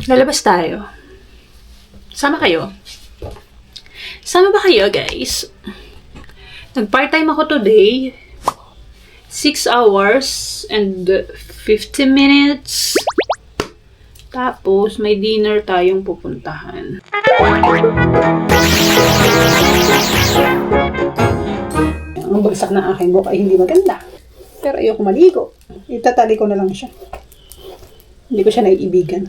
Lalabas tayo. Sama kayo? Sama ba kayo, guys? Nag-part-time ako today. 6 hours and 50 minutes. Tapos, may dinner tayong pupuntahan. Ang bagsak na aking buhok ay hindi maganda. Pero ayoko maligo. Itatali ko na lang siya. Hindi ko siya naiibigan.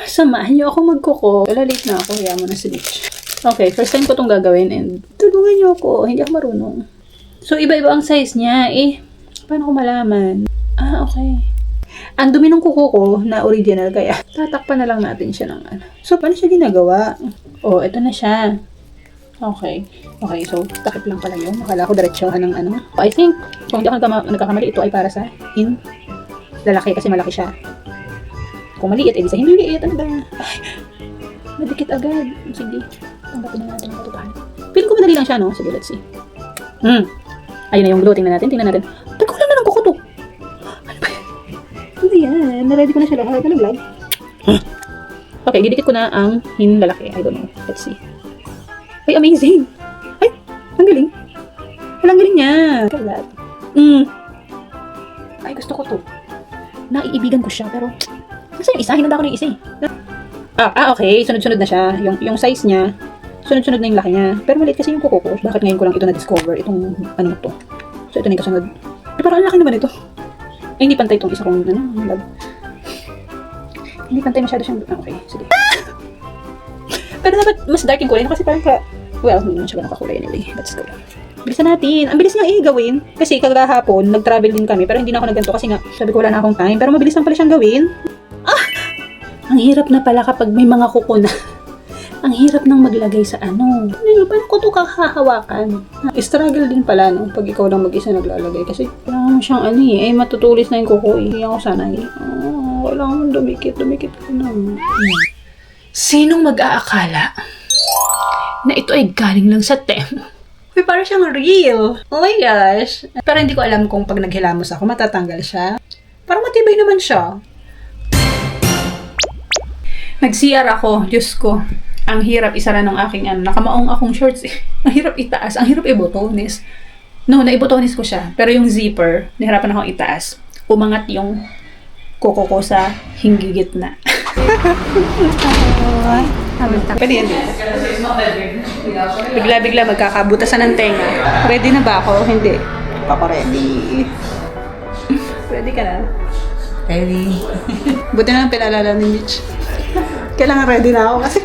Samahan niyo ako magkuko. Wala, late na ako. Kaya mo na si Mitch. Okay, first time ko itong gagawin and tulungan niyo ako. Hindi ako marunong. So, iba-iba ang size niya. Paano ko malaman? Okay. Ang dumi ng kuko ko na original, kaya tatakpan na lang natin siya ng ano. So, paano siya ginagawa? Ito na siya. Okay. Okay, so, takip lang pala yun. Akala ko diretsuhan ng ano. I think, kung hindi ako nagkakamali, ito ay para sa lalaki kasi malaki siya. Kung maliit, sa hindi liit. Ano ba? Ay, madikit agad. Sige, tanggapin na natin ang katupahan. Feeling ko madali lang siya, no? Sige, let's see. Ayun na yung glue. Tingnan natin. Tagkulang na ng kuko to. Ano ba yan? Ano yan? Naready ko na siya lahat. Nalaglag. Okay, didikit ko na ang lalaki. I don't know. Let's see. Ay, amazing! Ay, ang galing. Ang galing niya. Kalat. Ay, gusto ko to. Naiibigan ko siya, pero nasa yung isa? Hinanda ko na yung isa okay. Sunod-sunod na siya. Yung size niya, sunod-sunod na yung laki niya. Pero maliit kasi yung kuko ko. Bakit ngayon ko lang ito na-discover? Itong, ano to. So, ito na yung kasunod. Parang laki naman ito. Ay, hindi pantay itong isa kong, lab. Hindi pantay masyado siyang, okay, sige. Pero dapat mas dark yung kulay kasi parang well, hindi naman siya ganun kakulay anyway. Let's go. Bilisan natin. Ang bilis niya gawin. Kasi kagahapon, nag-travel din kami. Pero hindi na ako nagganto kasi nga, sabi ko wala na akong time. Pero mabilis lang pala siyang gawin. Ang hirap na pala kapag may mga kuko na. Ang hirap nang maglagay sa ano. Paano ko ito kakahawakan? Struggle din pala, no? Pag ikaw lang mag-isa naglalagay. Kasi kailangan mo siyang matutulis na yung kuko. Hindi ako sanay. Kailangan mo dumikit ko na. Sinong mag-aakala na ito ay galing lang sa Temu? Uy, parang siyang real. Oh my gosh. Pero hindi ko alam kung pag naghilamos ako, matatanggal siya. Parang matibay naman siya. Nag-CR ako. Diyos ko. Ang hirap isara ng aking nakamaong akong shorts. Ang hirap itaas. Ang hirap ibotones. No, naibotones ko siya. Pero yung zipper, nahirapan akong itaas. Umangat yung kuko ko sa hinggigit na. Pwede yan dito. Bigla-bigla magkakabutasan ng tenga. Ready na ba ako? Hindi. Ako ready. Ready ka na? Ready. Buti na lang pinalala ni Mitch. Kailangan ready na ako kasi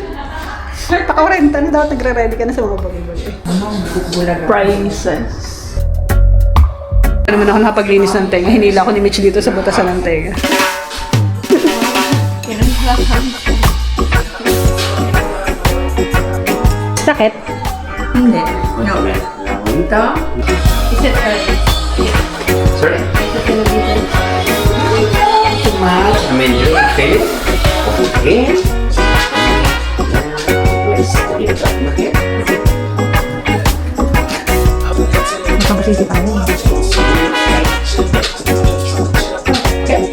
paka-renta na dapat nagre-ready ka na sa mga bagay-bagay. Prices. Ano naman ako nakapaglinis ng tenga. Hinila ako ni Mitch dito sa butasan ng tenga. Sakit? Hindi. No. Ito? Is it early? Sorry? Is it gonna be good? Too much. I mean, you feel it? Okay. Let's get it up here. Mukhang masisipan mo. Okay.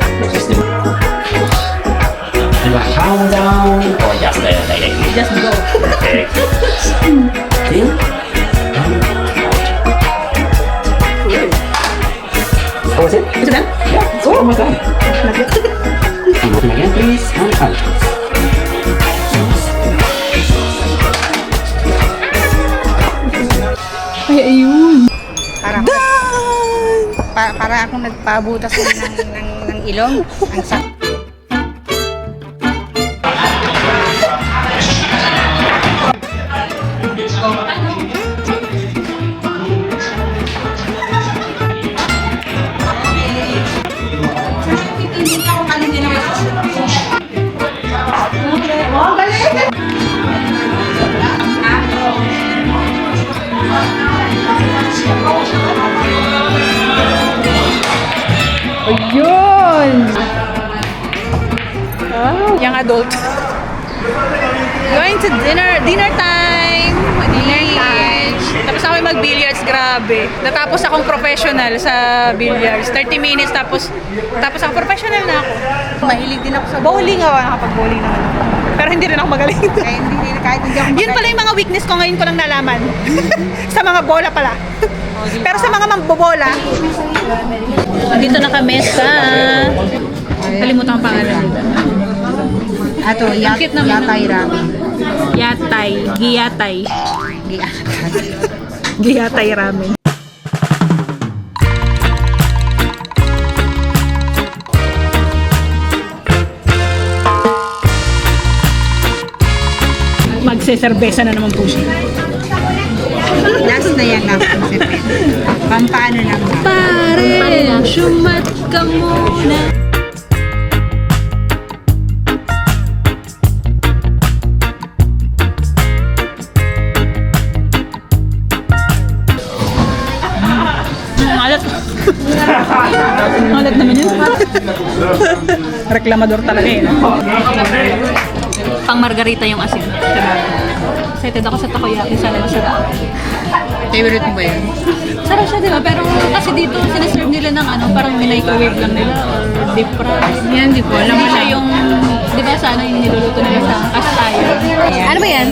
Do I calm down or just like Just go. okay? In. How was it? Is it done? Yeah. Oh my god. Not yet. And open again, please. And out. Ay, ayun. Para akong nagpabutas ng ilong. Ang sakit. Ayun! Young adult. Going to dinner time! Dinner time! Tapos ako mag-billiards, grabe. Natapos akong professional sa billiards. 30 minutes, tapos ako professional na ako. Mahilig din ako sa Bowling ako, nakapag-bowling naman ako. Pero hindi rin ako magaling. kahit hindi ako Yun pala yung mga weakness ko ngayon ko lang nalaman. Sa mga bola pala. Pero sa mga mambobola. Dito na kami sa... Kalimutan ang pangalan nito. Ato, cute naman. yatay ramen. Yatay. Giyatay. Giyatay ramen. Magseserbesa na naman po siya. Last na yan lang. Pampaano lang. Pare, sumat ka muna. Alat. Alat naman yun. Reklamador talaga eh. Pang margarita yung asin. Excited ako sa takoyaki. Sana masarap. Favorite mo ba yan? Sarap siya, di ba? Pero kasi dito, sinaserve nila ng ano, parang microwave lang nila or deep fry. Yan, di ko alam. Hindi siya yung, di ba sana yung niluluto nila sa cast iron. Ano ba yan?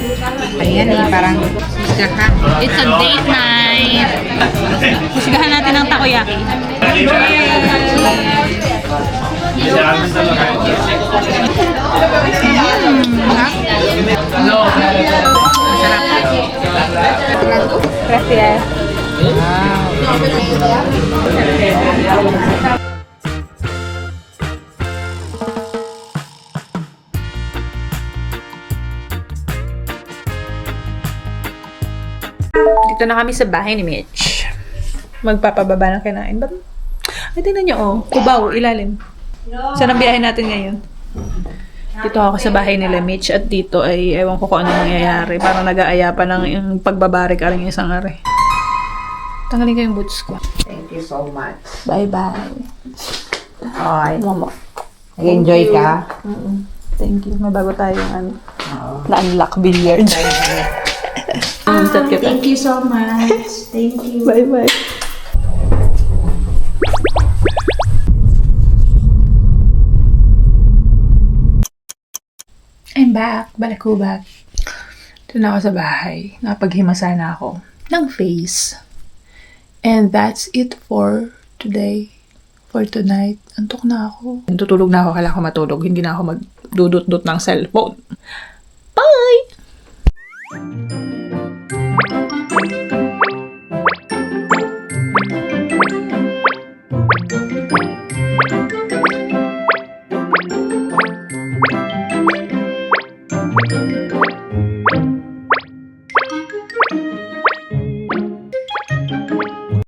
Ayan eh, parang isgaha. It's a date night. Husgahan natin ng takoyaki. Gracias. Dito na kami sa bahay ni Mitch. Magpapababa ng kinain. Ba't? Ay, tingnan niyo, oh. Cubao, ilalim. Saan ang biyahe natin ngayon? Dito ako sa bahay nila Mitch at dito ay ewan ko kung ano mangyayari. Parang nag-aaya pa ng yung pagbabarik aring isang ari. Tanggalin ko yung boots ko. Thank you so much. Bye-bye. Okay. Mama. Nag-enjoy ka? Thank you. May bago tayong ano, na-unlock billiards. Thank you so much. Thank you. Bye-bye. I'm back. Balik ko back. Ito na ako sa bahay. Napaghimasa na ako ng face. And that's it for today. For tonight. Antok na ako. Tutulog na ako. Kailangan ko matulog. Hindi na ako magdudot-dot ng cellphone. Bye!